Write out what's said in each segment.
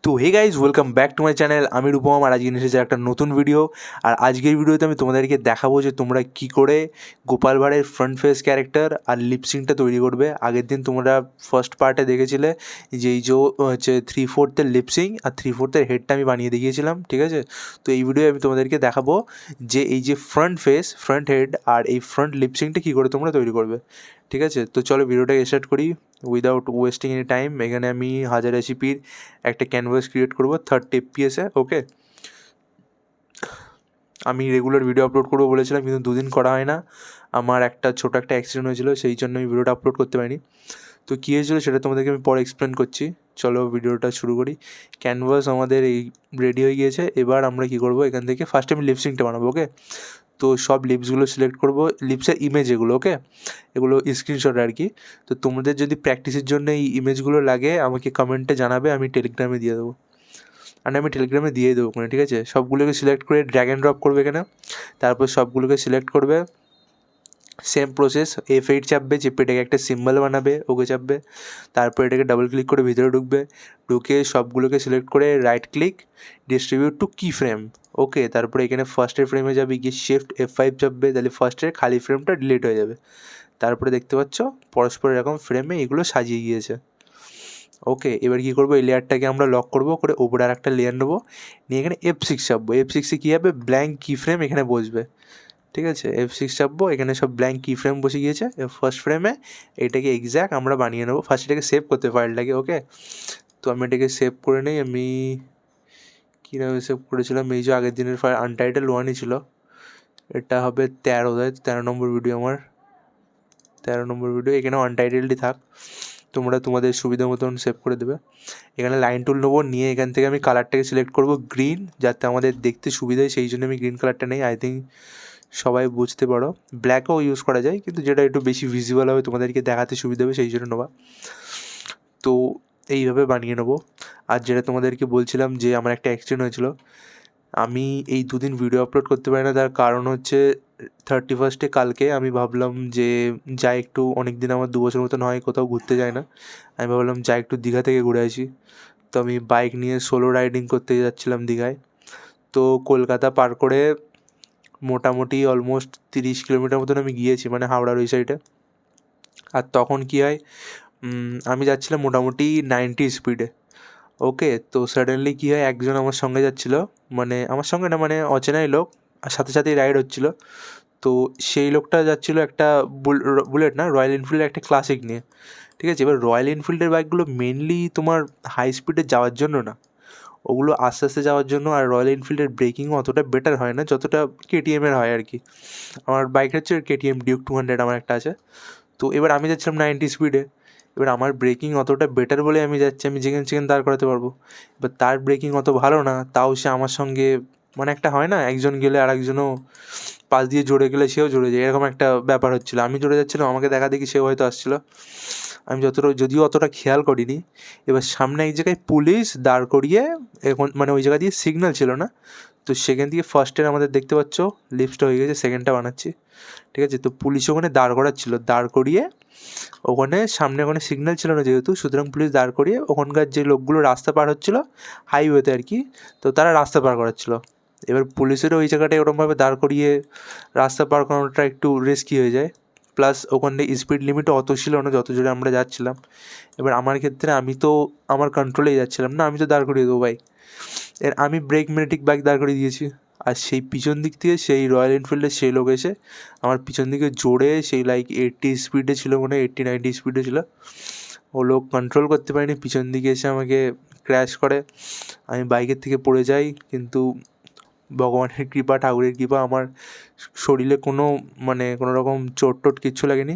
তো hey guys, welcome back to my channel. আমি রূপম, আর আজকে এসেছে একটা নতুন ভিডিও। আর আজকের ভিডিওতে আমি তোমাদেরকে দেখাবো যে তোমরা কি করে গোপাল ভাঁড়ের ফ্রন্ট ফেস ক্যারেক্টার আর লিপসিংটা তৈরি করবে। আগের দিন তোমরা ফার্স্ট পার্টে দেখেছিলে যে এই যে হচ্ছে 3/4 লিপসিং আর 3/4 হেডটা আমি বানিয়ে দেখিয়েছিলাম, ঠিক আছে? তো এই ভিডিও আমি তোমাদেরকে দেখাবো যে এই যে ফ্রন্ট ফেস, ফ্রন্ট হেড আর এই ফ্রন্ট লিপসিংটা কী করে তোমরা তৈরি করবে, ঠিক আছে? তো চলো ভিডিওটাকে স্টার্ট করি উইদাউট ওয়েস্টিং এনি টাইম। এখানে আমি 1080p একটা ক্যানভাস ক্রিয়েট করবো 30 fps-এ। ওকে, আমি রেগুলার ভিডিও আপলোড করবো বলেছিলাম, কিন্তু দুদিন করা হয় না। আমার ছোটো একটা অ্যাক্সিডেন্ট হয়েছিলো, সেই জন্য আমি ভিডিওটা আপলোড করতে পারিনি। তো কী হয়েছিলো সেটা তোমাদেরকে আমি পরে এক্সপ্লেন করছি। চলো ভিডিওটা শুরু করি। ক্যানভাস আমাদের এই রেডি হয়ে গিয়েছে। এবার আমরা কী করবো, এখান থেকে ফার্স্ট আমি লিপসিংটা বানাবো। ওকে, তো সব লিপসগুলো সিলেক্ট করবো, লিপসের ইমেজ এগুলো। ওকে, এগুলো স্ক্রিনশট আর কি। তো তোমাদের যদি প্র্যাকটিসের জন্য এই ইমেজগুলো লাগে আমাকে কমেন্টে জানাবে, আমি টেলিগ্রামে দিয়ে দেবো। আর আমি টেলিগ্রামে দিয়ে দেবো ওখানে, ঠিক আছে? সবগুলোকে সিলেক্ট করে ড্র্যাগ অ্যান্ড ড্রপ করবে এখানে। তারপর সবগুলোকে সিলেক্ট করবে, সেম প্রসেস। F8 চাপবে, চেপে এটাকে একটা সিম্বল বানাবে, ওকে চাপবে। তারপর এটাকে ডাবল ক্লিক করে ভিতরে ঢুকবে, ঢুকে সবগুলোকে সিলেক্ট করে রাইট ক্লিক, ডিস্ট্রিবিউট টু কি ফ্রেম। ওকে, তারপরে এখানে ফার্স্টের ফ্রেমে যাবে, গিয়ে শিফট F5 চাপবে, তাহলে ফার্স্টের খালি ফ্রেমটা ডিলিট হয়ে যাবে। তারপরে দেখতে পাচ্ছ পরস্পর এরকম ফ্রেমে এগুলো সাজিয়ে গিয়েছে। ওকে, এবার কী করবো, এই লেয়ারটাকে আমরা লক করবো, করে ওপরে আর একটা লেয়ার নেবো, নিয়ে এখানে F6 চাপবো। F6-এ কী হবে, ব্ল্যাঙ্ক কি ফ্রেম এখানে বসবে, ঠিক আছে? F6 চাপবো, এখানে সব ব্ল্যাঙ্ক কি ফ্রেম বসে গিয়েছে ফার্স্ট ফ্রেমে। এটাকে এক্স্যাক্ট আমরা বানিয়ে নেবো। ফার্স্ট এটাকে সেভ করতে ফাইলটাকে। ওকে, তো আমি এটাকে সেভ করে নিই। আমি কীভাবে সেভ করেছিলাম, এই যে আগের দিনের ফাইল আনটাইটেল 1-ই ছিল। এটা হবে 13, তাই 13 নম্বর ভিডিও আমার, 13 নম্বর ভিডিও। এখানে আনটাইটেলটি থাক, তোমরা তোমাদের সুবিধা মতন সেভ করে দেবে। এখানে লাইন টুল নেবো, নিয়ে এখান থেকে আমি কালারটাকে সিলেক্ট করবো গ্রিন, যাতে আমাদের দেখতে সুবিধা হয়, সেই জন্য আমি গ্রিন কালারটা নেই। আই থিঙ্ক সবাই বুঝতে পারো। ব্ল্যাকও ইউজ করা যায়, কিন্তু যেটা একটু বেশি ভিজিবল হবে, তোমাদেরকে দেখাতে সুবিধা হবে, সেই জন্য নেওয়া। তো এইভাবে বানিয়ে নেবো। আর যেটা তোমাদেরকে বলছিলাম যে আমার একটা অ্যাক্সিডেন্ট হয়েছিল, আমি এই দুদিন ভিডিও আপলোড করতে পারি না, তার কারণ হচ্ছে 31-এ কালকে আমি ভাবলাম যে যাই একটু, অনেক দিন আমার 2 বছর মতন হয় কোথাও ঘুরতে যায় না। আমি ভাবলাম যাই একটু দীঘা থেকে ঘুরে আসি। তো আমি বাইক নিয়ে সোলো রাইডিং করতে যাচ্ছিলাম দীঘায়। তো কলকাতা পার করে মোটামুটি অলমোস্ট 30 কিলোমিটার মতন আমি গিয়েছি, মানে হাওড়ার ওই সাইডে। আর তখন কী হয়, আমি যাচ্ছিলাম মোটামুটি 90 স্পিডে। ওকে, তো সাডেনলি কী হয়, একজন আমার সঙ্গে যাচ্ছিলো, মানে আমার সঙ্গে না, মানে অচেনাই লোক, আর সাথে সাথেই রাইড হচ্ছিলো। তো সেই লোকটা যাচ্ছিলো একটা বুলেট না, রয়্যাল এনফিল্ডের একটা ক্লাসিক নিয়ে, ঠিক আছে? এবার রয়্যাল এনফিল্ডের বাইকগুলো মেনলি তোমার হাই স্পিডে যাওয়ার জন্য না, ওগুলো আস্তে আস্তে যাওয়ার জন্য। আর রয়্যাল এনফিল্ডের ব্রেকিংও অতটা বেটার হয় না যতটা KTM-এর হয় আর কি। আমার বাইক হচ্ছে KTM ডিউক 200, আমার একটা আছে। তো এবার আমি যাচ্ছিলাম 90 স্পিডে। এবার আমার ব্রেকিং অতটা বেটার বলে আমি যাচ্ছি, আমি যেখানে সেখানে দাঁড় করাতে পারবো। এবার তার ব্রেকিং অত ভালো না, তাও সে আমার সঙ্গে, মানে একটা হয় না, একজন গেলে আর একজনও পাশ দিয়ে জড়ে গেলে সেও জড়ে যায়, এরকম একটা ব্যাপার হচ্ছিলো। আমি জড়ে যাচ্ছিলাম, আমাকে দেখা দেখি সেও হয়তো আসছিলো। আমি যদিও অতটা খেয়াল করিনি। এবার সামনে এক জায়গায় পুলিশ দাঁড় করিয়ে, এখন মানে ওই জায়গা দিয়ে সিগন্যাল ছিল না, তো সেখান থেকে ফার্স্টের আমাদের দেখতে পাচ্ছ লিপসটা হয়ে গেছে, সেকেন্ডটা বানাচ্ছি, ঠিক আছে? তো পুলিশ ওখানে দাঁড় করাচ্ছিলো, দাঁড় করিয়ে ওখানে সামনে ওখানে সিগন্যাল ছিল না যেহেতু, সুতরাং পুলিশ দাঁড় করিয়ে ওখানকার যে লোকগুলো রাস্তা পার হচ্ছিলো হাইওয়েতে আর কি, তো তারা রাস্তা পার করাচ্ছিলো। এবার পুলিশেরও ওই জায়গাটায় ওরকমভাবে দাঁড় করিয়ে রাস্তা পার করানোটা একটু রিস্কি হয়ে যায়। প্লাস ওখানে স্পিড লিমিটও অত ছিল না যত জোরে আমরা যাচ্ছিলাম। এবার আমার ক্ষেত্রে আমি তো আমার কন্ট্রোলেই যাচ্ছিলাম না, আমি তো দাঁড় করিয়ে দেবো বাইক। আমি ব্রেক মেরে ঠিক বাইক দাঁড় করিয়ে দিয়েছি। আর সেই পিছন দিক থেকে সেই রয়্যাল এনফিল্ডের সেই লোক এসে আমার পিছন দিকে জোরে, সেই লাইক 80 স্পিডে ছিল, মানে 80-90 স্পিডে ছিল, ও লোক কন্ট্রোল করতে পারেনি, পিছন দিকে এসে আমাকে ক্র্যাশ করে। আমি বাইকের থেকে পড়ে যাই, কিন্তু ভগবানের কৃপা, ঠাকুরের কৃপা, আমার শরীরে কোনো কোনো রকম চোট টোট কিচ্ছু লাগেনি।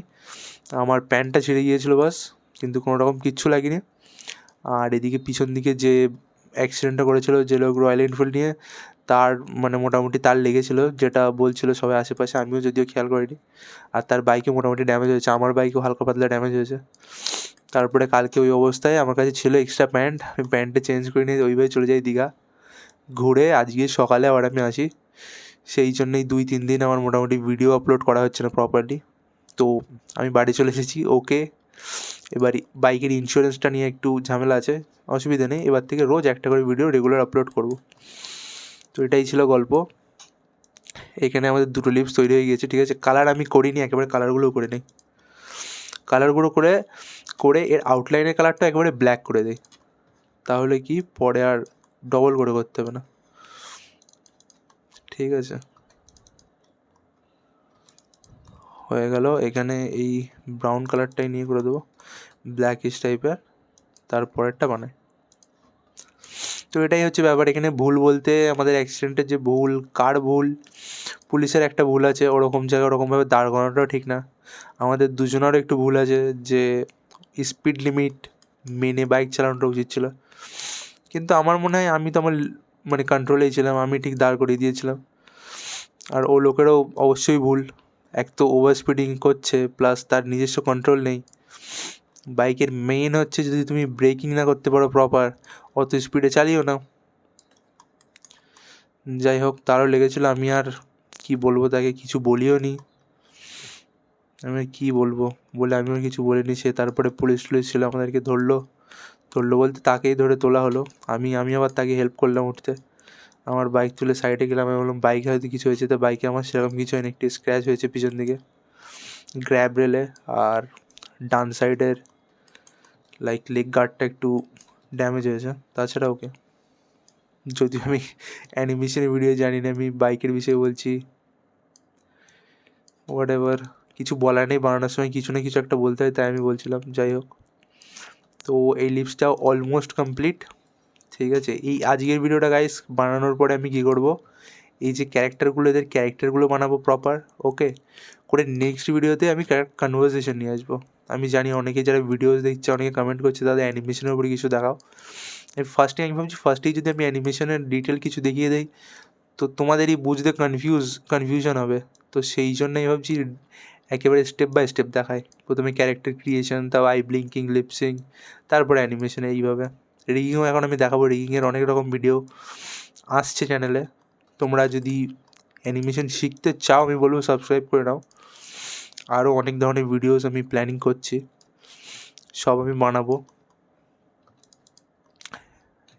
আমার প্যান্টটা ছিঁড়ে গিয়েছিলো বাস, কিন্তু কোনো রকম কিচ্ছু লাগেনি। আর এদিকে পিছন দিকে যে অ্যাক্সিডেন্টটা করেছিল যে লোক রয়্যাল এনফিল্ড নিয়ে, তার মোটামুটি তার লেগেছিলো, যেটা বলছিল সবাই আশেপাশে, আমিও যদিও খেয়াল করিনি। আর তার বাইকে মোটামুটি ড্যামেজ হয়েছে, আমার বাইকেও হালকা পাতলা ড্যামেজ হয়েছে। তারপরে কালকে ওই অবস্থায় আমার কাছে ছিল এক্সট্রা প্যান্ট, আমি প্যান্টটা চেঞ্জ করে নিয়ে ওইভাবে চলে যাই দীঘা। ঘুরে আজকে সকালে আবার আমি আসি, সেই জন্যই 2-3 দিন আমার মোটামুটি ভিডিও আপলোড করা হচ্ছে না প্রপারলি। তো আমি বাড়ি চলে এসেছি। ওকে, এবার বাইকের ইন্স্যুরেন্সটা নিয়ে একটু ঝামেলা আছে, অসুবিধা নেই, এবার থেকে রোজ একটা করে ভিডিও রেগুলার আপলোড করব। তো এটাই ছিল গল্প। এখানে আমাদের দুটো লিপস তৈরি হয়ে গিয়েছে, ঠিক আছে। কালার আমি করিনি, একেবারে কালারগুলোও করে নিই। কালারগুলো করে এর আউটলাইনের কালারটা একেবারে ব্ল্যাক করে দিই, তাহলে কি পরে আর ডবল করে করতে হবে না, ঠিক আছে। হয়ে গেল। এখানে এই ব্রাউন কালারটাই নিয়ে করে দেবো ব্ল্যাকিশ টাইপের, তারপরেরটা বানাই। তো এটাই হচ্ছে ব্যাপার। এখানে ভুল বলতে আমাদের অ্যাক্সিডেন্টের যে ভুল, কার ভুল, পুলিশের একটা ভুল আছে, ওরকম জায়গায় ওরকমভাবে দাঁড় করানোটাও ঠিক না। আমাদের দুজনেরও একটু ভুল আছে যে স্পিড লিমিট মেনে বাইক চালানোটা উচিত ছিল, কিন্তু আমার মনে হয় আমি তো আমার মানে কন্ট্রোলেই ছিলাম, আমি ঠিক দাঁড় করিয়ে দিয়েছিলাম। আর ও লোকেরও অবশ্যই ভুল, এক তো ওভার স্পিডিং করছে, প্লাস তার নিজস্ব কন্ট্রোল নেই। বাইকের মেইন হচ্ছে যদি তুমি ব্রেকিং না করতে পারো প্রপার, অত স্পিডে চালিও না। যাই হোক, তারও লেগেছিলো, আমি আর কি বলবো, তাকে কিছু বলিও নি। আমি কি বলবো বলে আমিও কিছু বলিনি। সে তারপরে পুলিশ ছিল, আমাদেরকে ধরলো বলতে তাকেই ধরে তোলা হলো। আমি আবার তাকে হেল্প করলাম উঠতে। আমার বাইক তুলে সাইডে গেলাম, আমি বললাম বাইকে হয়তো কিছু হয়েছে, তো বাইকে আমার সেরকম কিছু হয়নি, একটি স্ক্র্যাচ হয়েছে পিছন দিকে গ্র্যাব রেলে, আর ডান সাইডের লাইক লেগ গার্ডটা একটু ড্যামেজ হয়েছে, তাছাড়া ওকে। যদিও আমি অ্যানিমেশনের ভিডিও জানি না, আমি বাইকের বিষয়ে বলছি, হোয়াট এভার, কিছু বলার নেই, বানানোর সময় কিছু না কিছু একটা বলতে হয়, তাই আমি বলছিলাম। যাই হোক, তো এই লিপসটা অলমোস্ট কমপ্লিট, ঠিক আছে। এই আজকের ভিডিওটা গাইস বানানোর পরে আমি কী করব, এই যে এদের ক্যারেক্টারগুলো বানাবো প্রপার, ওকে করে নেক্সট ভিডিওতে আমি কনভারসেশন নিয়ে আসবো। আমি জানি অনেকে যারা ভিডিওস দেখছে, অনেকে কমেন্ট করছে দাদা অ্যানিমেশনের উপরে কিছু দেখাও। আমি ভাবছি ফার্স্টেই যদি আমি অ্যানিমেশনের ডিটেল কিছু দেখিয়ে দিই, তো তোমাদেরই বুঝতে কনফিউশন হবে। তো সেই জন্যই ভাবছি একেবারে স্টেপ বাই স্টেপ দেখায়। প্রথমে ক্যারেক্টার ক্রিয়েশন, তারপর আই ব্লিঙ্কিং, লিপসিং, তারপরে অ্যানিমেশন, এইভাবে। রিগিংও এখন আমি দেখাবো, রিগিংয়ের অনেক রকম ভিডিও আসছে চ্যানেলে। তোমরা যদি অ্যানিমেশন শিখতে চাও, আমি বলবো সাবস্ক্রাইব করে নাও। আরও অনেক ধরনের ভিডিওস আমি প্ল্যানিং করছি, সব আমি বানাবো।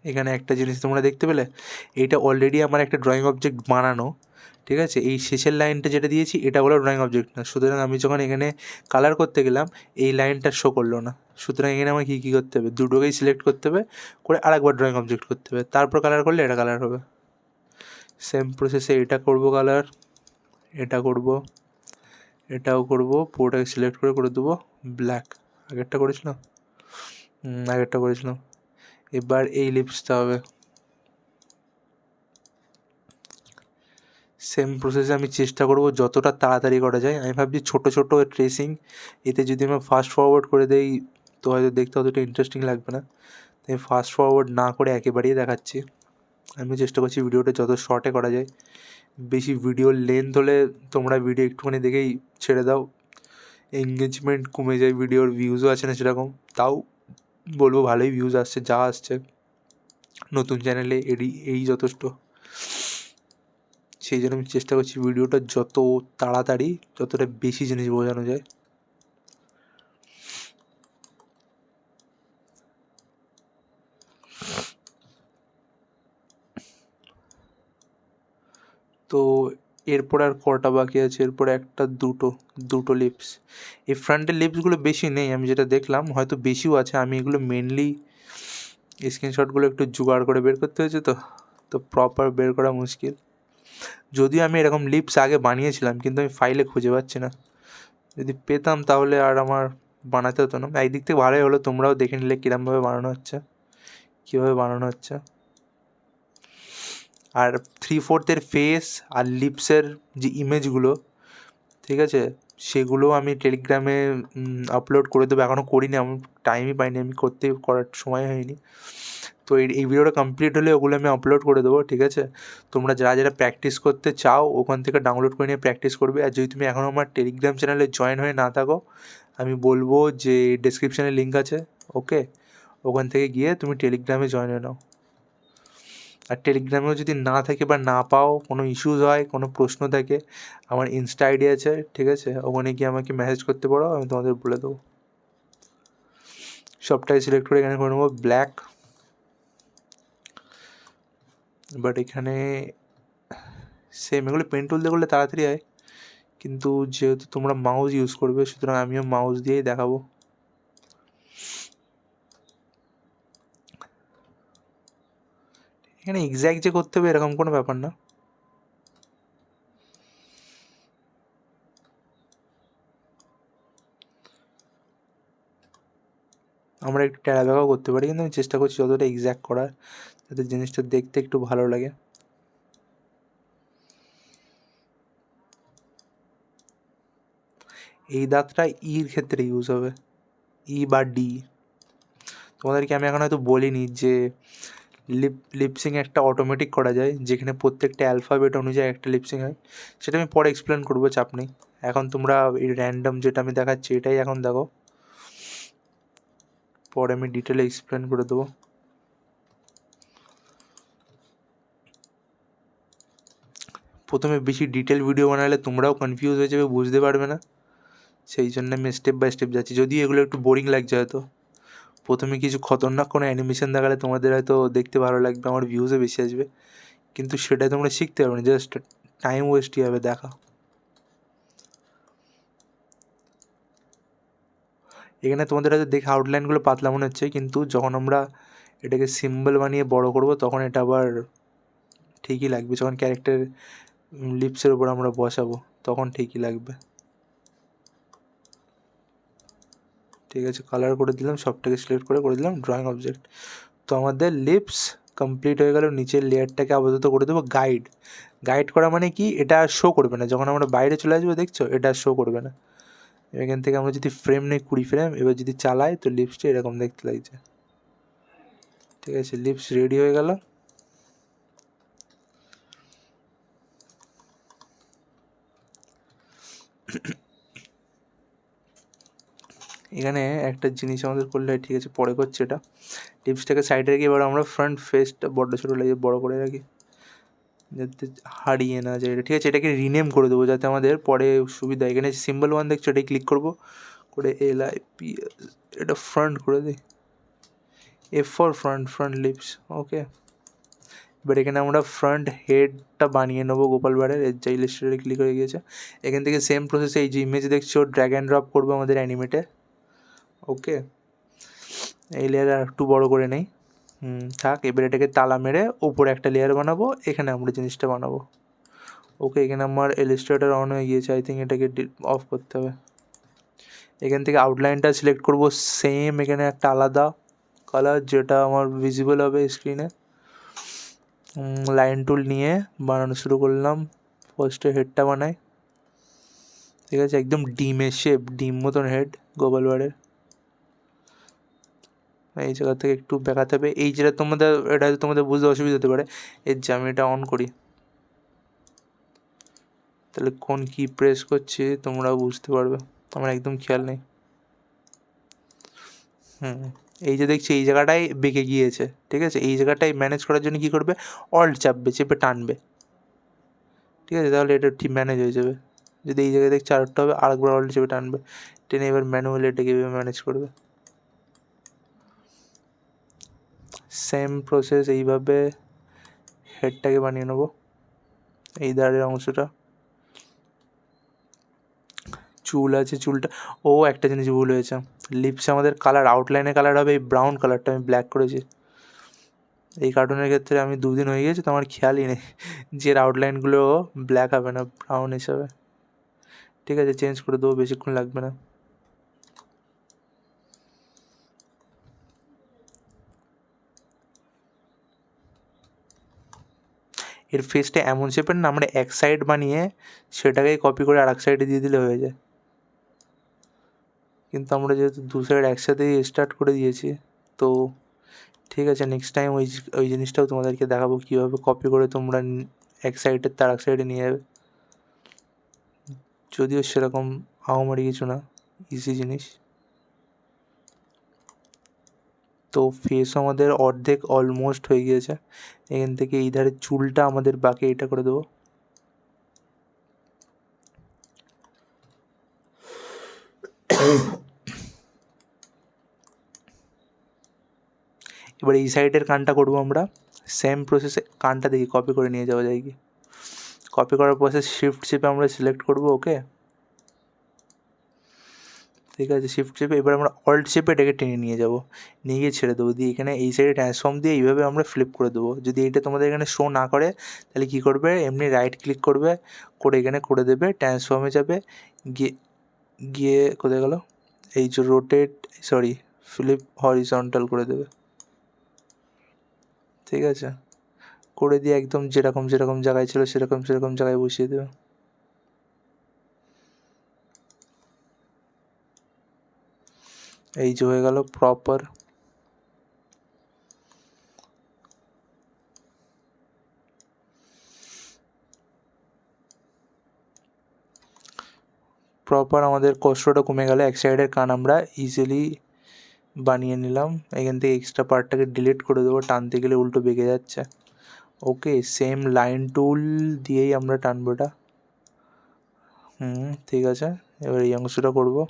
এখানে একটা জিনিস তোমরা দেখতে পেলে, এইটা অলরেডি আমার একটা ড্রয়িং অবজেক্ট বানানো, ঠিক আছে। এই শেষের লাইনটা যেটা দিয়েছি, এটা হলো ড্রয়িং অবজেক্ট না, সুতরাং আমি যখন এখানে কালার করতে গেলাম, এই লাইনটা শো করলো না। সুতরাং এখানে আমার কী করতে হবে, দুটোকেই সিলেক্ট করতে হবে, করে আরেকবার ড্রয়িং অবজেক্ট করতে হবে, তারপর কালার করলে এটা কালার হবে। সেম প্রসেসে এটা করব কালার, এটা করব, এটাও করব, পুরোটাকে সিলেক্ট করে দেবো ব্ল্যাক। আগেরটা করেছিলাম, এবার এই লিপসটা হবে সেম প্রসেসে। আমি চেষ্টা করব যতটা তাড়াতাড়ি করা যায়। আমি ভাবছি ছোটো ছোটো ট্রেসিং, এতে যদি আমি ফাস্ট ফরওয়ার্ড করে দেই তো হয়তো দেখতে অতটা ইন্টারেস্টিং লাগবে না, তাই ফাস্ট ফরওয়ার্ড না করে একেবারেই দেখাচ্ছি। আমি চেষ্টা করছি ভিডিওটা যত শর্টে করা যায়। বেশি ভিডিওর লেন্থ হলে তোমরা ভিডিও একটুখানি দেখেই ছেড়ে দাও, এঙ্গেজমেন্ট কমে যায়, ভিডিওর ভিউজও আছে না সেরকম। তাও বলবো ভালোই ভিউজ আসছে, যা আসছে নতুন চ্যানেলে এই যথেষ্ট। সেই জন্য আমি চেষ্টা করছি ভিডিওটা যত তাড়াতাড়ি, যতটা বেশি জিনিস বোঝানো যায়। তো এরপর আর কটা বাকি আছে, এরপরে একটা দুটো লিপস। এই ফ্রন্টের লিপসগুলো বেশি নেই, আমি যেটা দেখলাম হয়তো বেশিও আছে। আমি এগুলো মেনলি স্ক্রিনশটগুলো একটু জোগাড় করে বের করতে হয়েছে, তো প্রপার বের করা মুশকিল। যদিও আমি এরকম লিপস আগে বানিয়েছিলাম, কিন্তু আমি ফাইলে খুঁজে পাচ্ছি না। যদি পেতাম তাহলে আর আমার বানাতে হতো না। একদিক থেকে ভালোই হলো, তোমরাও দেখে নিলে কীভাবে বানানো হচ্ছে। আর 3/4 ফেস আর লিপসের যে ইমেজগুলো, ঠিক আছে, সেগুলো আমি টেলিগ্রামে আপলোড করে দেবো। এখনও করিনি, আমি টাইমই পাইনি, করার সময় হয়নি। তো এই ভিডিওটা কমপ্লিট হলে ওগুলো আমি আপলোড করে দেবো, ঠিক আছে। তোমরা যারা প্র্যাকটিস করতে চাও ওখান থেকে ডাউনলোড করে নিয়ে প্র্যাকটিস করবে। আর যদি তুমি এখনও আমার টেলিগ্রাম চ্যানেলে জয়েন হয়ে না থাকো, আমি বলবো যে ডেসক্রিপশানে লিঙ্ক আছে, ওকে, ওখান থেকে গিয়ে তুমি টেলিগ্রামে জয়েন হয়ে নাও। আর টেলিগ্রামেও যদি না থাকে বা না পাও, কোনো ইস্যুস হয়, কোনো প্রশ্ন থাকে, আমার ইনস্টা আইডি আছে, ঠিক আছে, ওখানে গিয়ে আমাকে মেসেজ করতে পারো, আমি তোমাদের বলে দেবো। সবটাই সিলেক্ট করে এখানে করে নেবো ব্ল্যাক। বাট এখানে সেম, এগুলো পেন টুল দিয়ে করলে তাড়াতাড়ি হয়, কিন্তু যেহেতু তোমরা মাউস ইউজ করবে সুতরাং আমিও মাউস দিয়েই দেখাবো। এখানে এক্স্যাক্ট যে করতে হবে এরকম কোনো ব্যাপার না। আমরা একটু টেরা বেকাও করতে পারি, কিন্তু আমি চেষ্টা করছি যতটা এক্স্যাক্ট করার, যাতে জিনিসটা দেখতে একটু ভালো লাগে। এই দাঁতটা ইর ক্ষেত্রে ইউজ হবে, ই বা ডি। তোমাদেরকে আমি এখন হয়তো বলিনি যে লিপসিং একটা অটোমেটিক করা যায়, যেখানে প্রত্যেকটা অ্যালফাবেট অনুযায়ী একটা লিপসিং হয়। সেটা আমি পরে এক্সপ্লেন করবো, চাপ নেই। এখন তোমরা এই র্যান্ডম যেটা আমি দেখাচ্ছি এটাই এখন দেখো, পরে আমি ডিটেলে এক্সপ্লেন করে দেবো। প্রথমে বেশি ডিটেল ভিডিও বানালে তোমরাও কনফিউজ হয়ে যাবে, বুঝতে পারবে না, সেই জন্য আমি স্টেপ বাই স্টেপ যাচ্ছি। যদিও এগুলো একটু বোরিং লাগছে হয়তো, প্রথমে কিছু খতরনাক কোনো অ্যানিমেশন দেখালে তোমাদের হয়তো দেখতে ভালো লাগবে, আমার ভিউজও বেশি আসবে, কিন্তু সেটাই তোমরা শিখতে পারবে না, জাস্ট টাইম ওয়েস্টই হবে দেখা। এখানে তোমাদের হয়তো দেখে আউটলাইনগুলো পাতলা মনে হচ্ছে, কিন্তু যখন আমরা এটাকে সিম্বল বানিয়ে বড় করব তখন এটা আবার ঠিকই লাগবে। যখন ক্যারেক্টার লিপসের উপর আমরা বসাবো তখন ঠিকই লাগবে। ঠিক আছে, কালার করে দিলাম, সবটাকে সিলেক্ট করে দিলাম ড্রয়িং অবজেক্ট। তো আমাদের লিপস কমপ্লিট হয়ে গেল। নিচের লেয়ারটাকে আপাতত করে দেবো গাইড। গাইড করা মানে কি, এটা আর শো করবে না যখন আমরা বাইরে চলে আসবো, দেখছো এটা আর শো করবে না। এখান থেকে আমরা যদি ফ্রেম নেই 20 ফ্রেম, এবার যদি চালাই তো লিপসটা এরকম দেখতে লাগছে। ঠিক আছে, লিপস রেডি হয়ে গেল। এখানে একটা জিনিস আমাদের করলে হয়, ঠিক আছে পরে করছি এটা। লিপসটাকে সাইডে রেখে এবার আমরা ফ্রন্ট ফেসটা বড় ছোটো লাগে বড় করে রাখি, যাতে হারিয়ে না যায় এটা। ঠিক আছে, এটাকে রিনেম করে দেবো যাতে আমাদের পরে সুবিধা। এখানে সিম্বল 1 দেখছো, এটাই ক্লিক করবো, করে LIPS, এটা ফ্রন্ট করে দিই, F for front, front lips. Okay, এবার এখানে আমরা ফ্রন্ট হেডটা বানিয়ে নেবো গোপাল ভাঁড়ের। এর যে ইলাস্ট্রেটরে ক্লিক হয়ে গিয়েছে, এখান থেকে সেম প্রসেসে এই যে ইমেজ দেখছো ড্র্যাগ অ্যান্ড ড্রপ করবো আমাদের অ্যানিমেটে। ওকে, এই লেয়ার আর একটু বড় করে নেই, থাক। এবার এটাকে তালা মেরে উপরে একটা লেয়ার বানাবো, এখানে আমরা জিনিসটা বানাবো। ওকে, এখানে আমার ইলাস্ট্রেটর অন হয়ে গিয়েছে, আই থিঙ্ক এটাকে অফ করতে হবে। এখান থেকে আউটলাইনটা সিলেক্ট করব, সেম এখানে একটা আলাদা কালার যেটা আমার ভিজিবল হবে স্ক্রিনে। লাইন টুল নিয়ে বানানো শুরু করলাম, ফার্স্টে হেডটা বানাই। ঠিক আছে, একদম ডিমের শেপ, ডিম মতন হেড গোপাল ভাঁড়ের। এই জায়গা থেকে একটু দেখাতে হবে, এই যেটা তোমাদের, এটা তোমাদের বুঝতে অসুবিধা হতে পারে, এর যে আমি এটা অন করি তাহলে কোন কি প্রেস করছি তোমরাও বুঝতে পারবে, আমার একদম খেয়াল নেই। এই যে দেখছি এই জায়গাটাই বেঁকে গিয়েছে। ঠিক আছে, এই জায়গাটাই ম্যানেজ করার জন্য কী করবে, অল্ট চাপবে, চেপে টানবে। ঠিক আছে, তাহলে এটা ঠিক ম্যানেজ হয়ে যাবে। যদি এই জায়গায় দেখছি আরেকটা হবে, আরেকবার অল্ট চেপে টানবে, টেনে এবার ম্যানুয়ালি এটাকে ম্যানেজ করবে। সেম প্রসেস এইভাবে হেডটাকে বানিয়ে নেবো, এই দাঁড়ের অংশটা। চুল আছে, চুলটা, ও একটা জিনিস ভুল হয়েছে, লিপস আমাদের কালার, আউটলাইনের কালার হবে এই ব্রাউন কালারটা, আমি ব্ল্যাক করেছি। এই কার্টুনের ক্ষেত্রে আমি 2 দিন হয়ে গিয়েছে তো আমার খেয়ালই নেই যে আউটলাইনগুলো ব্ল্যাক হবে না, ব্রাউন হিসাবে। ঠিক আছে, চেঞ্জ করে দেবো, বেশিক্ষণ লাগবে না। এর ফেসটা এমন শেপের না, আমরা এক সাইড বানিয়ে সেটাকেই কপি করে আর এক সাইডে দিয়ে দিলে হয়ে যায়, কিন্তু আমরা যেহেতু 2 সাইড একসাথেই স্টার্ট করে দিয়েছি তো ঠিক আছে, নেক্সট টাইম ওই জিনিসটাও তোমাদেরকে দেখাবো কীভাবে কপি করে তোমরা এক সাইডের তার এক সাইডে নিয়ে যাবে। যদিও সেরকম আহামরি কিছু না, ইজি জিনিস। তো ফেস আমাদের অর্ধেক অলমোস্ট হয়ে গিয়েছে। এখান থেকে এই ধারে চুলটা আমাদের বাকি, এটা করে দেবো। এবার এই সাইডের কানটা করবো আমরা সেম প্রসেসে। কানটা দেখি কপি করে নিয়ে যাওয়া যায় কি। কপি করার প্রসেস শিফট চেপে আমরা সিলেক্ট করবো, ওকে ঠিক আছে। শিফট চেপে এবার আমরা অল্ট চেপে এটাকে টেনে নিয়ে যাব, নিয়ে গিয়ে ছেড়ে দেবো, দিয়ে এখানে এই সাইডে ট্রান্সফর্ম দিয়ে এইভাবে আমরা ফ্লিপ করে দেবো। যদি এইটা তোমাদের এখানে শো না করে তাহলে কী করবে, এমনি রাইট ক্লিক করবে, করে এখানে করে দেবে ট্রান্সফর্মে যাবে, গিয়ে গিয়ে কোথায় গেলো, এই যে রোটেট, সরি ফ্লিপ হরিজন্টাল করে দেবে, ঠিক আছে। করে দিয়ে একদম যেরকম যেরকম জায়গায় ছিল সেরকম সেরকম জায়গায় বসিয়ে দেবে। এই যে হয়ে গেল প্রপার। প্রপার আমাদের কষ্টটা কমে গেল। এক সাইডের কান আমরা ইজিলি বানিয়ে নিলাম। এখান থেকে এক্সট্রা পার্টটাকে ডিলিট করে দেবো, টানতে গেলে উল্টো বেঁকে যাচ্ছে। ওকে, সেম লাইন টুল দিয়েই আমরা টানবো এটা। ঠিক আছে, এবার এই অংশটা করবো।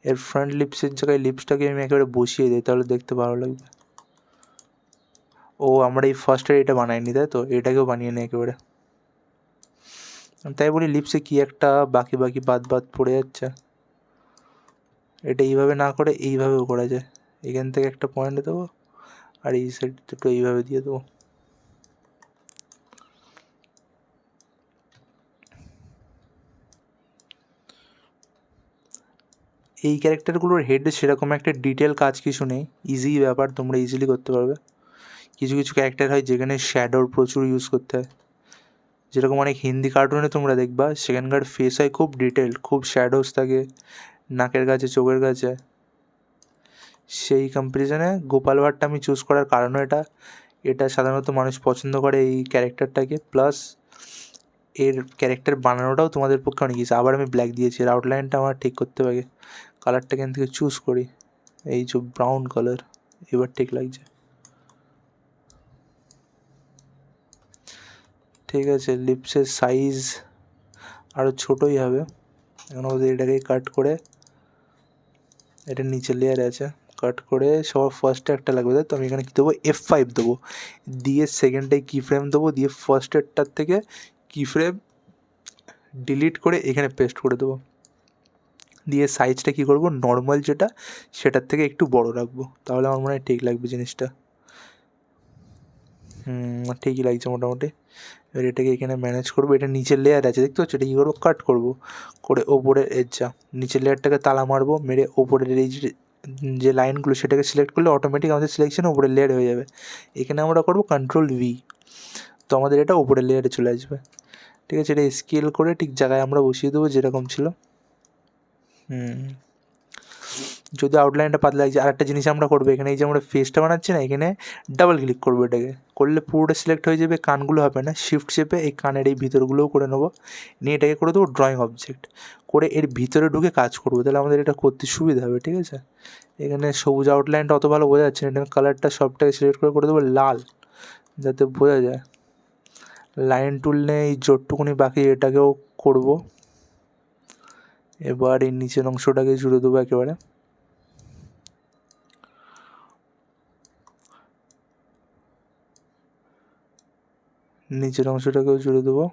এর ফ্রন্ট লিপসের জায়গায় লিপসটাকে আমি একেবারে বসিয়ে দিই, তাহলে দেখতে ভালো লাগবে। ও আমরা এই ফার্স্টের এটা বানাইনি, তাই তো, এটাকেও বানিয়ে নিই একেবারে। তাই বলি লিপসে কি একটা বাকি বাকি বাদ বাদ পড়ে যাচ্ছে। এটা এইভাবে না করে এইভাবেও করা যায়। এখান থেকে একটা পয়েন্ট দেবো আর এই সাইড দুটো এইভাবে দিয়ে দেবো। এই ক্যারেক্টারগুলোর হেডে সেরকম একটা ডিটেল কাজ কিছু নেই, ইজি ব্যাপার, তোমরা ইজিলি করতে পারবে। কিছু কিছু ক্যারেক্টার হয় যেখানে শ্যাডোর প্রচুর ইউজ করতে হয়, যেরকম অনেক হিন্দি কার্টুনে তোমরা দেখবা সেখানকার ফেস হয় খুব ডিটেলড, খুব শ্যাডোজ থাকে নাকের কাছে, চোখের কাছে। সেই কম্প্যারিজনে গোপাল ভাঁড়টা আমি চুজ করার কারণও এটা, এটা সাধারণত মানুষ পছন্দ করে এই ক্যারেক্টারটাকে, প্লাস এর ক্যারেক্টার বানানোটাও তোমাদের পক্ষে অনেক ইজি। আবার আমি ব্ল্যাক দিয়েছি, এর আউটলাইনটা আমার ঠিক করতে হবে। কালারটা এখান থেকে চুজ করি, এই যে ব্রাউন কালার, এবার ঠিক লাগছে। ঠিক আছে, লিপসের সাইজ আরও ছোটোই হবে। এখন ওদের এটাকে কাট করে, এটা নিচে লেয়ার আছে, কাট করে সবার ফার্স্টে একটা লাগবে, তাই তো আমি এখানে কী দেবো, F5 দেবো, দিয়ে সেকেন্ডটায় কি ফ্রেম দেবো, দিয়ে ফার্স্টেরটার থেকে কি ফ্রেম ডিলিট করে এখানে পেস্ট করে দেবো, দিয়ে সাইজটা কী করবো, নর্মাল যেটা সেটার থেকে একটু বড় রাখবো, তাহলে আমার মনে হয় ঠিক লাগবে জিনিসটা। ঠিকই লাগছে মোটামুটি। এবার এটাকে এখানে ম্যানেজ করবো, এটা নিচের লেয়ার আছে দেখতে পাচ্ছ, এটা কী করবো, কাট করবো, করে ওপরের এজটা, নিচের লেয়ারটাকে তালা মারবো, মেরে ওপরের এই যে লাইনগুলো সেটাকে সিলেক্ট করলে অটোমেটিক আমাদের সিলেকশন ওপরের লেয়ার হয়ে যাবে। এখানে আমরা করবো Ctrl+V, তো আমাদের এটা ওপরের লেয়ারে চলে আসবে। ঠিক আছে, এটা স্কেল করে ঠিক জায়গায় আমরা বসিয়ে দেবো যেরকম ছিল। যদি আউটলাইনটা পাতলা লাগছে, আর একটা জিনিস আমরা করবো, এখানে এই যে আমরা ফেসটা বানাচ্ছি না, এখানে ডাবল ক্লিক করবো, এটাকে করলে পুরোটা সিলেক্ট হয়ে যাবে, কানগুলো হবে না। শিফট চেপে এই কানের এই ভিতরগুলোও করে নেবো, নিয়ে এটাকে করে দেবো ড্রয়িং অবজেক্ট, করে এর ভিতরে ঢুকে কাজ করবো, তাহলে আমাদের এটা করতে সুবিধা হবে। ঠিক আছে, এখানে সবুজ আউটলাইনটা অত ভালো বোঝা যাচ্ছে না, এখানে কালারটা সবটাকে সিলেক্ট করে দেবো লাল, যাতে বোঝা যায়। লাইন টুল নিয়ে এই জোটটুকুনি বাকি এটাকেও করবো। এবার এই নিচের অংশটাকে জুড়ে দেবো একেবারে, নিচের অংশটাকেও জুড়ে দেবো।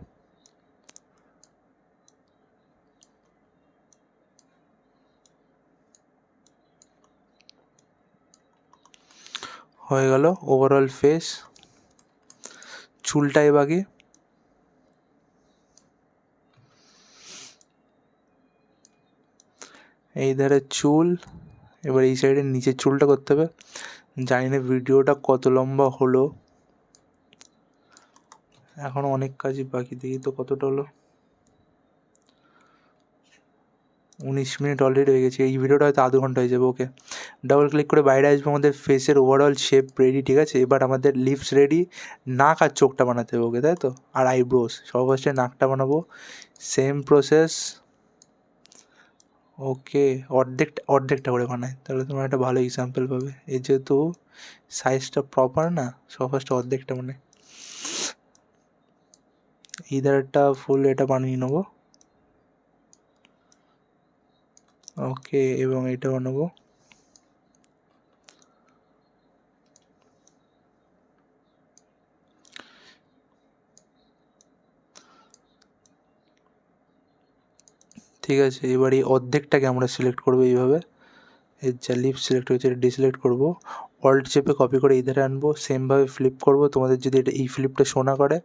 হয়ে গেল ওভারঅল ফেস। চুলটাই বাকি, এই ধারে চুল, এবার এই সাইডের নিচের চুলটা করতে হবে। জানি না ভিডিওটা কত লম্বা হলো, এখনও অনেক কাজই বাকি, দেখি তো কতটা হলো। 19 মিনিট অলরেডি হয়ে গেছে, এই ভিডিওটা হয়তো আধ ঘন্টা হয়ে যাবে। ওকে, ডাবল ক্লিক করে বাইরে আসবে, আমাদের ফেসের ওভারঅল শেপ রেডি। ঠিক আছে, এবার আমাদের লিপস রেডি, নাক আর চোখটা বানাতে হবে। ওকে, তাই তো, আর আইব্রোস। সবার ফার্স্টে নাকটা বানাবো, সেম প্রসেস। ওকে, অর্ধেকটা করে বানায়, তাহলে তোমার একটা ভালো এক্সাম্পল পাবে। এই যেহেতু সাইজটা প্রপার না, সবার ফার্স্টে অর্ধেকটা বানায়। ইধারটা ফুল এটা বানিয়ে নেবো। ওকে, এবং এটা বানাবো। ঠিক আছে, এবার এই অর্ধেকটাকে আমরা সিলেক্ট করবো এইভাবে। এর যা লিপ সিলেক্ট হয়েছে এটা ডিসিলেক্ট করবো, অল্ট চেপে কপি করে এই ধারে আনবো, সেমভাবে ফ্লিপ করবো। তোমাদের যদি এটা এই ফ্লিপটা শো না করে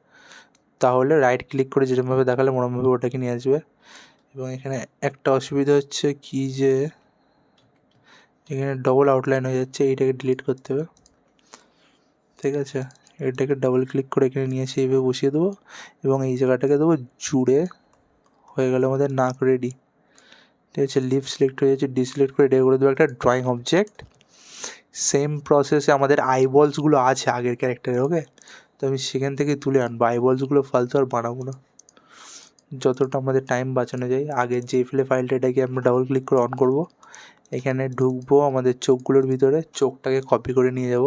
তাহলে রাইট ক্লিক করে যেরকমভাবে দেখালে মোরমভাবে ওটাকে নিয়ে আসবে। এবং এখানে একটা অসুবিধা হচ্ছে কি যে এখানে ডবল আউটলাইন হয়ে যাচ্ছে, এইটাকে ডিলিট করতে হবে। ঠিক আছে, এটাকে ডাবল ক্লিক করে এখানে নিয়ে এসে এইভাবে বসিয়ে দেবো এবং এই জায়গাটাকে দেবো জুড়ে। হয়ে গেল আমাদের নাক রেডি। ঠিক আছে, লিপ সিলেক্ট হয়ে যাচ্ছে, ডিসিলেক্ট করে এটাকে করে দেবো একটা ড্রয়িং অবজেক্ট। সেম প্রসেসে আমাদের আইবলসগুলো আছে আগের ক্যারেক্টারে, ওকে। তো আমি সেখান থেকে তুলে আনবো, আইবলসগুলো ফালতু আর বানাবো না, যতটা আমাদের টাইম বাঁচানো যায়। আগের যে ফাইলটা এটাকে আমরা ডাবল ক্লিক করে অন করব, এখানে ঢুকবো আমাদের চোখগুলোর ভিতরে, চোখটাকে কপি করে নিয়ে যাব।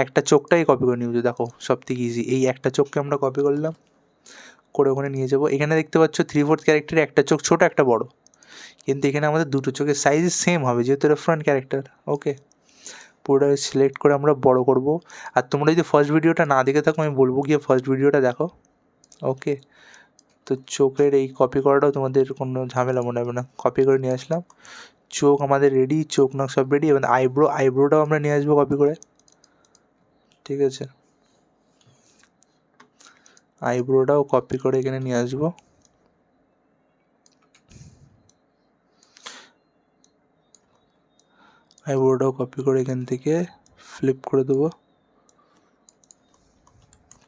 একটা চোখটাই কপি করে নিয়ে যাবো, দেখো সব থেকে ইজি। এই একটা চোখকে আমরা কপি করলাম, করে ওখানে নিয়ে যাব। এখানে দেখতে পাচ্ছ 3/4 ক্যারেক্টারে একটা চোখ ছোট একটা বড়, কিন্তু এখানে আমাদের দুটো চোখের সাইজ সেম হবে যেহেতু এটা ফ্রন্ট ক্যারেক্টার, ওকে। পুরোটা সিলেক্ট করে আমরা বড় করব। আর তোমরা যদি ফার্স্ট ভিডিওটা না দেখে থাকো আমি বলবো গিয়ে ফার্স্ট ভিডিওটা দেখো, ওকে। তো চোখের এই কপি করাটাও তোমাদের কোনো ঝামেলা মনে হবে না, কপি করে নিয়ে আসলাম। চোখ আমাদের রেডি, চোখ নাক সব রেডি। এবার আইব্রোটাও আমরা নিয়ে আসবো কপি করে। ঠিক আছে, আইব্রোটাও কপি করে এখানে নিয়ে আসবো। আইব্রোটাও কপি করে এখান থেকে ফ্লিপ করে দেবো।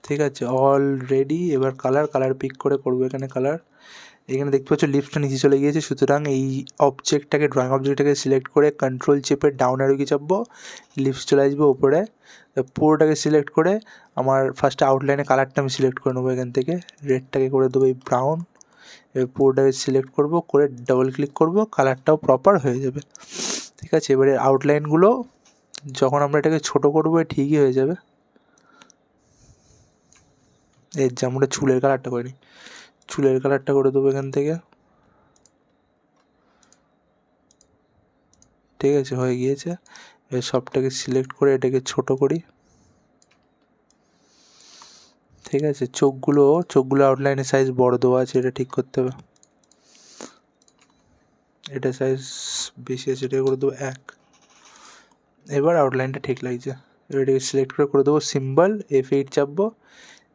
ঠিক আছে, অল রেডি। এবার কালার পিক করে করবো এখানে কালার। এখানে দেখতে পাচ্ছ লিপসটা নিচে চলে গিয়েছে, সুতরাং এই অবজেক্টটাকে ড্রয়িং অবজেক্টটাকে সিলেক্ট করে কন্ট্রোল চেপে ডাউন অ্যারো কি চাপবো, লিপস চলে আসবে ওপরে। পুরোটাকে সিলেক্ট করে আমার ফার্স্টে আউটলাইনে কালারটা আমি সিলেক্ট করে নেবো এখান থেকে, রেডটাকে করে দেবো এই ব্রাউন। এবার পুরোটাকে সিলেক্ট করবো, করে ডাবল ক্লিক করবো, কালারটাও প্রপার হয়ে যাবে। ঠিক আছে, এবারে আউটলাইনগুলো যখন আমরা এটাকে ছোটো করবো ঠিকই হয়ে যাবে। এর যে আমরা চুলের কালারটা করিনি, চুলের কালারটা করে দেবো এখান থেকে। ঠিক আছে, হয়ে গিয়েছে। এবার সবটাকে সিলেক্ট করে এটাকে ছোট করি। ঠিক আছে, চোখগুলো আউটলাইনের সাইজ বড় দেওয়া আছে, এটা ঠিক করতে হবে। এটা সাইজ বেশি আছে, এটা করে দেবো 1। এবার আউটলাইনটা ঠিক লাগছে। এবার এটাকে সিলেক্ট করে দেবো সিম্বল, F8 চাপবো,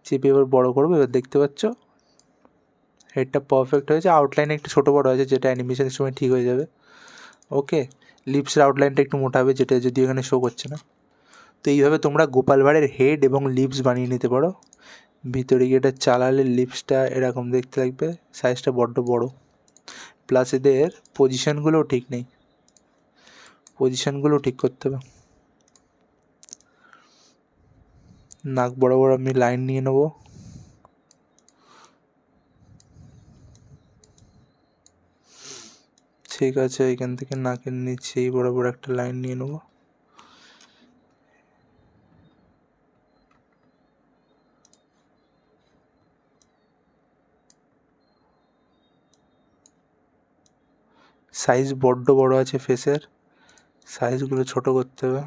চেপে এবার বড় করবো। এবার দেখতে পাচ্ছ হেডটা পারফেক্ট হয়েছে, আউটলাইন একটু ছোটো বড়ো আছে যেটা অ্যানিমেশনের সময় ঠিক হয়ে যাবে, ওকে। লিপসের আউটলাইনটা একটু মোটা হবে, যেটা যদি এখানে শো করছে না। তো এইভাবে তোমরা গোপাল ভাঁড়ের হেড এবং লিপস বানিয়ে নিতে পারো। ভিতরে গিয়ে এটা চালালে লিপসটা এরকম দেখতে লাগবে, সাইজটা বড্ড বড়। প্লাস এদের পজিশনগুলোও ঠিক নেই, পজিশনগুলো ঠিক করতে হবে। নাক বরাবর আমি লাইন নিয়ে নেবো। ঠিক আছে, এখান থেকে নাকের নিচেই বরাবর একটা লাইন নিয়ে নেবো। সাইজ বড্ড বড় আছে ফেসের, সাইজগুলো ছোট করতে হবে।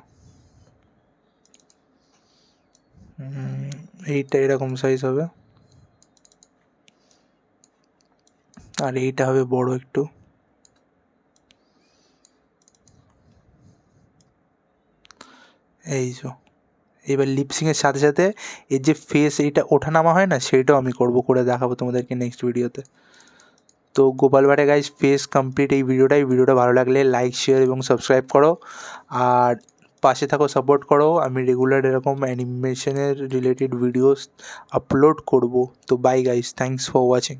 এইটা এরকম সাইজ হবে, আর এইটা হবে বড় একটু। এই যো, এবার লিপসিংয়ের সাথে সাথে এর যে ফেস এইটা ওঠানামা হয় না, সেইটাও আমি করবো, করে দেখাবো তোমাদেরকে নেক্সট ভিডিওতে। তো গোপাল ভাঁড়ে গাইজ ফেস কমপ্লিট এই ভিডিওটা ভালো লাগলে লাইক শেয়ার এবং সাবস্ক্রাইব করো, আর পাশে থাকো, সাপোর্ট করো। আমি রেগুলার এরকম অ্যানিমেশনের রিলেটেড ভিডিওস আপলোড করব। তো by guys, thanks for watching.